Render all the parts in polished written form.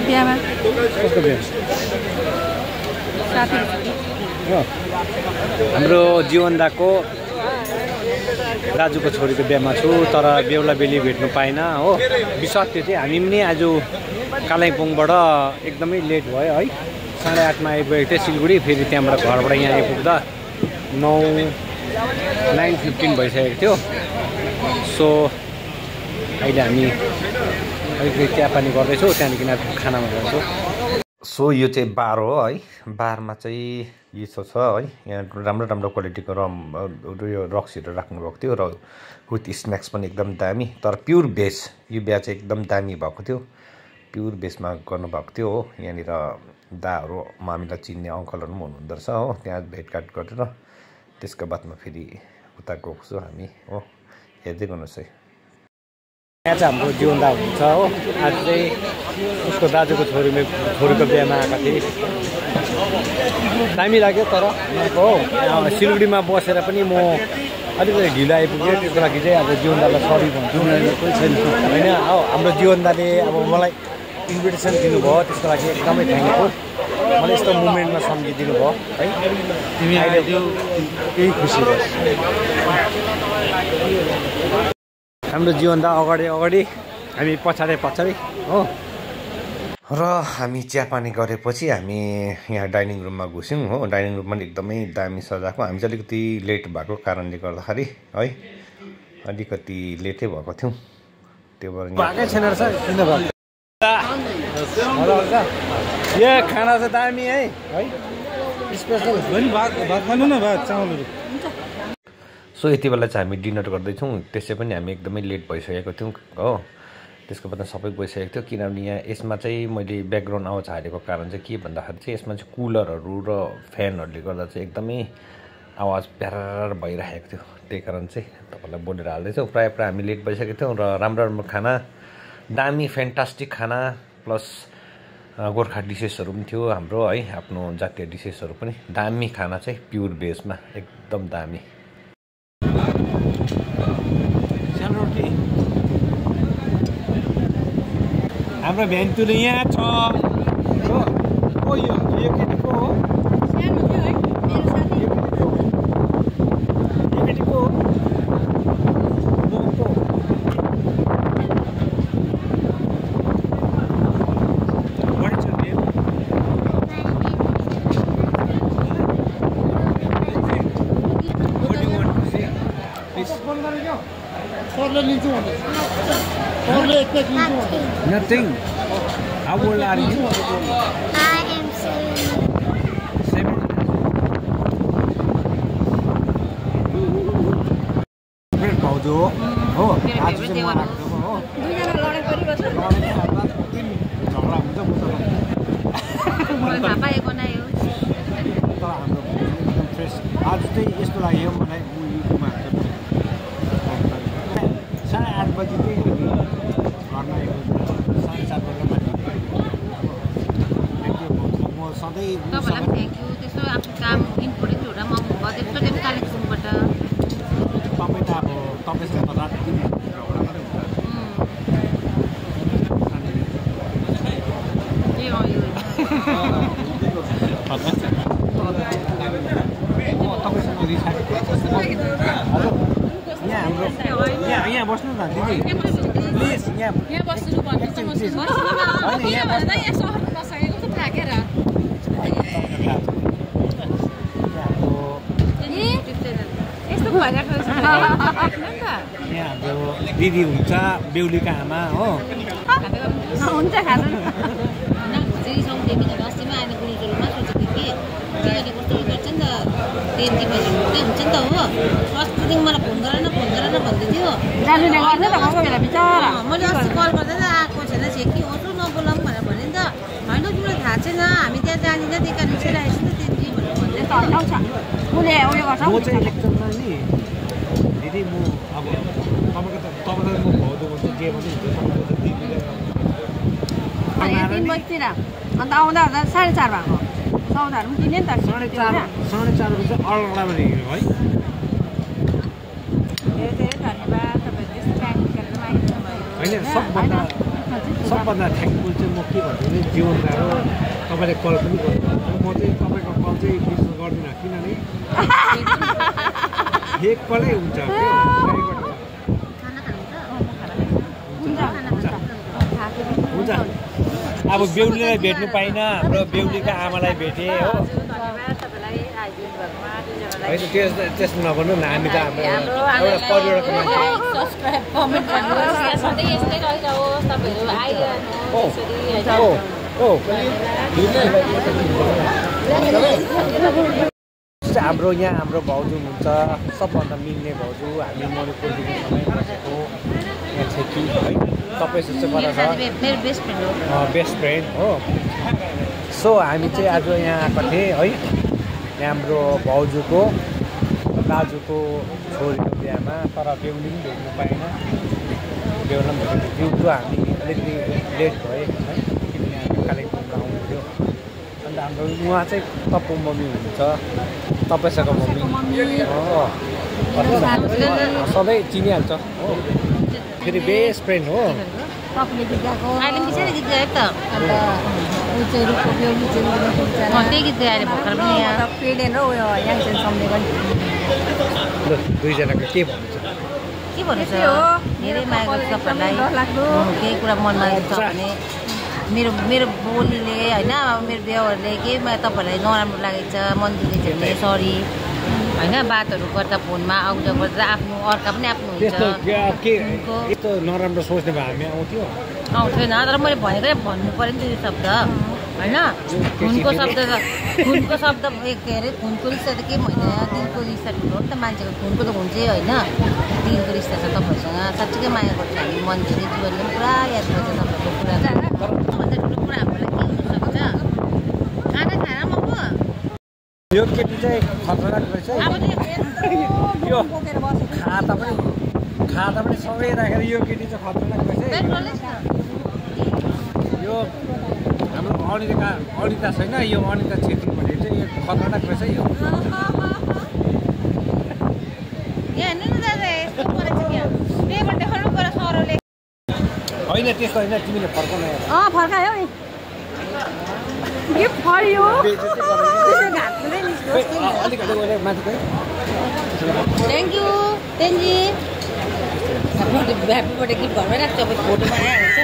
बिहामा कस्तो बिहा साथी हाम्रो जीवनदाको दाजुको छोरीको बिहामा छु तर बेहुला बेली भेट्नु पाइनँ हो। विश्वास थियो चाहिँ हामी पनि आज कालिम्पोङबाट एकदमै लेट भयो है। 8:30 मा आइपुगेको थियो सिलगढी। फेरि त्यहाँबाट घरबाट यहाँ आइपुग्दा 9:15 भइसकेको थियो। सो अहिले हामी अलिकति चियापानी गर्दैछौँ, त्यहाँदेखि खानामा जान्छौँ। सो यो चाहिँ बार हो है। बारमा चाहिँ यसो छ है, यहाँ राम्रो राम्रो क्वालिटीको यो रक्सहरू राख्नुभएको थियो र विथ स्न्याक्स पनि एकदम दामी। तर प्योर भेज यो बिहा चाहिँ एकदम दामी भएको थियो, प्योर भेजमा गर्नुभएको थियो हो। यहाँनिर दाहरू हामीलाई चिन्ने अङ्कलहरू पनि हुनुहुँदो रहेछ हो। त्यहाँ भेटघाट गरेर त्यसको बादमा फेरि उता गएको छु हामी हो। हेर्दै गर्नुहोस् है। यहाँ चाहिँ हाम्रो जीवनदा हुन्छ हो। आज चाहिँ उसको दाजुको छोरीको बिहामा आएका थिए। दामी लाग्यो। तर यहाँको हो सिलगढीमा बसेर पनि म अलिकति ढिलो आइपुगेँ। त्यसको लागि चाहिँ अब जीवनदालाई सरी भन्छु। कोही छैन होइन हो। हाम्रो जीवनदाले अब मलाई इन्भिटेसन दिनुभयो, त्यसको लागि एकदमै थ्याङ्क यू। मलाई यस्तो मुमेन्टमा सम्झिदिनु भयो है। तिमी अहिले त्यो केही खुसी भयो। हाम्रो जीवनदा अगाडि हामी पछाडि हो। र हामी चियापानी गरेपछि हामी यहाँ डाइनिङ रुममा घुस्यौँ हो। डाइनिङ रुम पनि एकदमै दामी सजाएको। हामी चाहिँ अलिकति लेट भएको कारणले गर्दाखेरि है, अलिकति लेटै भएको थियौँ। त्यो भएर भएकै छैन रहेछ। किन भयो यो खाना चाहिँ दामी है स्पेसल। भात खानु न, भात चामलहरू। सो यति बेला चाहिँ हामी डिनर गर्दैछौँ। त्यसै पनि हामी एकदमै लेट भइसकेको थियौँ हो। त्यसको बादमा सबै गइसकेको थियो। किनभने यहाँ यसमा चाहिँ मैले ब्याकग्राउन्ड आवाज हालेको कारण चाहिँ के भन्दाखेरि चाहिँ यसमा चाहिँ कुलरहरू र फ्यानहरूले गर्दा चाहिँ एकदमै आवाज प्यारार भइरहेको थियो। त्यही कारण चाहिँ तपाईँलाई बोलेर हाल्दैछौँ। प्रायः हामी लेट भइसकेको थियौँ र राम्रो राम्रो खाना, दामी फ्यान्टास्टिक खाना प्लस गोर्खा डिसेसहरू पनि थियो हाम्रो है। आफ्नो जातीय डिसेसहरू पनि दामी खाना चाहिँ प्योर भेजमा एकदम दामी। सेलरोटी हाम्रो भ्यान्टुले यहाँ छ हो। यो केटीको हो, सानो थियो है मेरो साथी। यो केटीको Nothing. How old are you? I am 7. Favorite भाउजू हो हो। आज चाहिँ म राख्छु हो। दुईजना लडाइँ परिबस्छ। झगडा हुन्छ मलाई थाहा पाए बनायो। तर हाम्रो एकदम फ्रेस आज चाहिँ यस्तो लाग्यो मलाई। म युट्युबमा 8:30 बजी चाहिँ घरमा आएको। 7:30 बजी म सधैँ तपाईँलाई थ्याङ्क यू। त्यसो आफ्नो काम इम्पोर्टेन्ट हुँदा म त्यत्रो दिन कालिम्पोङबाट। तपाईँ त अब तपाईँसँग त रात दिन झगडा मात्रै हुन्छ। के हो यो? तपाईँसँग रिसाएको यहाँ हाम्रो यहाँ बस्नु न दिदी प्लिज। यहाँ बस्नु भन्नुहुन्छ म सुन्छु। होइन यहाँ बस्नु। यहाँ सहरमा नसकेको त थाकेर। यस्तो भइरहेको रहेछ नि त। यहाँ हाम्रो दिदी हुन्छ, बेहुलीको आमा हो। हुन्छ खानु। बस्तीमा आएर गुरुजोलमा सोचेको थिएँ कि बिहाले कस्तो गर्छ नि त, त्यति बजी हुन्छ नि त हो। अस्तिदेखि मलाई फोन गरेर भन्दै थियो। जानु गर्दैन त कसको बेला बिचरा। मैले अस्ति कल गर्दा त आएको छैन कि ओसो नबोलाऊँ भनेर भने नि त। होइन तिमीलाई थाहा छैन हामी त्यहाँ जाँदिनँ, त्यही कारण छिराएछु नि त त्यति भनेर भन्दै त हटाउँछ। उसले उयो गर्छ। म चाहिँ इलेक्सनमा नि दिदी म अब तपाईँलाई म भाउजू भन्छु जे भन्छु तपाईँको त दिदीले 3 बजीतिर अन्त आउँदा 4:30 भएको। सौदाहरू पनि किने नि त। 4:30 बजी अलगडामा हिँड्यो है। धेरै धेरै धन्यवाद। तपाईँहरूले यस्तो टाइम निकालेर मागिदिनु भयो। होइन सबभन्दा सबभन्दा थ्याङ्कफुल चाहिँ म के भन्छु भने जीवनदाको तपाईँले कल पनि गर्नुभयो म चाहिँ तपाईँको कल चाहिँ विश्वास गर्दिनँ किनभने फेक कलै हुन्छ हुन्छ अब बेहुलीलाई भेट्नु पाइनँ हाम्रो बेहुलीका आमालाई भेटेँ हो होइन त्यस्तो नभन्नु न हामी त हाम्रो एउटा परिवारको मान्छे हाम्रो यहाँ हाम्रो भाउजू हुनुहुन्छ सबभन्दा मिल्ने भाउजू हामी मणिपुरदेखि सँगै बसेको यहाँ छेकी है तपाईँ जस्तो पर छ मेरो बेस्ट फ्रेन्ड हो बेस्ट फ्रेन्ड हो सो हामी चाहिँ आज यहाँ आएको थिएँ है हाम्रो भाउजूको दाजुको छोरीको बिहामा तर बेहुली पनि भेट्नु पाएन बेहुला पनि भेट्नु जिउको हामी अलिकति लेट भए है किनकि हामी कालेबुङमा आउनु थियो अन्त हाम्रो उहाँ चाहिँ तप्पु मम्मी हुनुहुन्छ तपाईँसँग मम्मी हो सधैँ चिनिहाल्छ हो फेरि बेस्ट फ्रेन्ड हो अहिले बिचरा गीत गायो त त्यही गीत गाएर भर्खर पनि ल दुईजनाको के भन्नुहुन्छ के भन्नु छ धेरै माया गर्छु तपाईँहरूलाई केही कुरा मनमा छ भने मेरो बोलीले होइन मेरो व्यवहारले केही तपाईँहरूलाई नराम्रो लागेको छ मन दुखेको छ भने सरी होइन बातहरू गर्दा फोनमा आउँदा गर्दा आफ्नो अर्का पनि आफ्नो हुन्छ नराम्रो सोच्ने भए हामी आउँथेन तर मैले भनेकै भन्नु पऱ्यो नि त्यो शब्द होइन खुनको शब्द के अरे खुनको रिस्ता त के होइन दिलको रिस्ता ठुलो नि त मान्छेको खुनको त हुन्छै होइन दिलको रिस्ता छ तपाईँहरूसँग साँच्चीकै माया गर्छ हामी मन्छेले जीवनले पनि पुरा याद गर्छ तपाईँको कुरा त्योभन्दा ठुलो कुरा हाम्रो लागि के हुनसक्छ खाना खाएर म यो केटी चाहिँ खतरनाक रहेछ यो खाता पनि सँगै राखेर यो केटी चाहिँ खतरनाक रहेछ यो हाम्रो अनिता छैन यो अनिता छेत्री भनेर चाहिँ यो खतरनाक रहेछ यो होइन त्यस्तो होइन तिमीले फर्काउन फर्कायो नि गिफ्ट फर यु अलिकति माथि थ्याङ्क यू तेन्जी ह्याप्पीबाट गिफ्ट घरमै राख्छु अब फोटोमा आइहाल्छ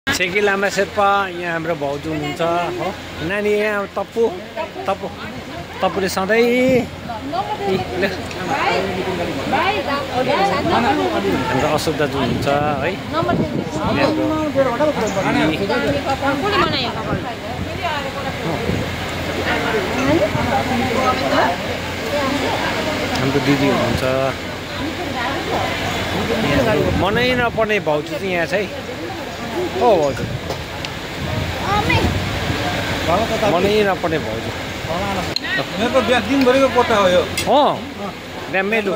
छेकी लामा शेर्पा यहाँ हाम्रो भाउजू हुनुहुन्छ हो नानी यहाँ तप्पुले सधैँ हाम्रो अशोक दाजु हुनुहुन्छ है हाम्रो दिदी हुनुहुन्छ मनै नपर्ने भाउजू चाहिँ यहाँ चाहिँ हो भाउजू मनै नपर्ने भाउजू मेरो त बिहा दिनभरिको कोठा हो यो ड्यामेलु ल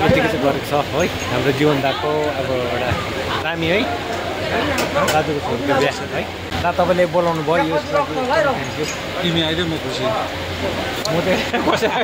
यतिको चाहिँ गरेको छ है हाम्रो जीवनदाको अब एउटा दामी है दाजुको छोरीको बिहा है दा तपाईँले बोलाउनु भयो यो तिमी आइदियो म खुसी म चाहिँ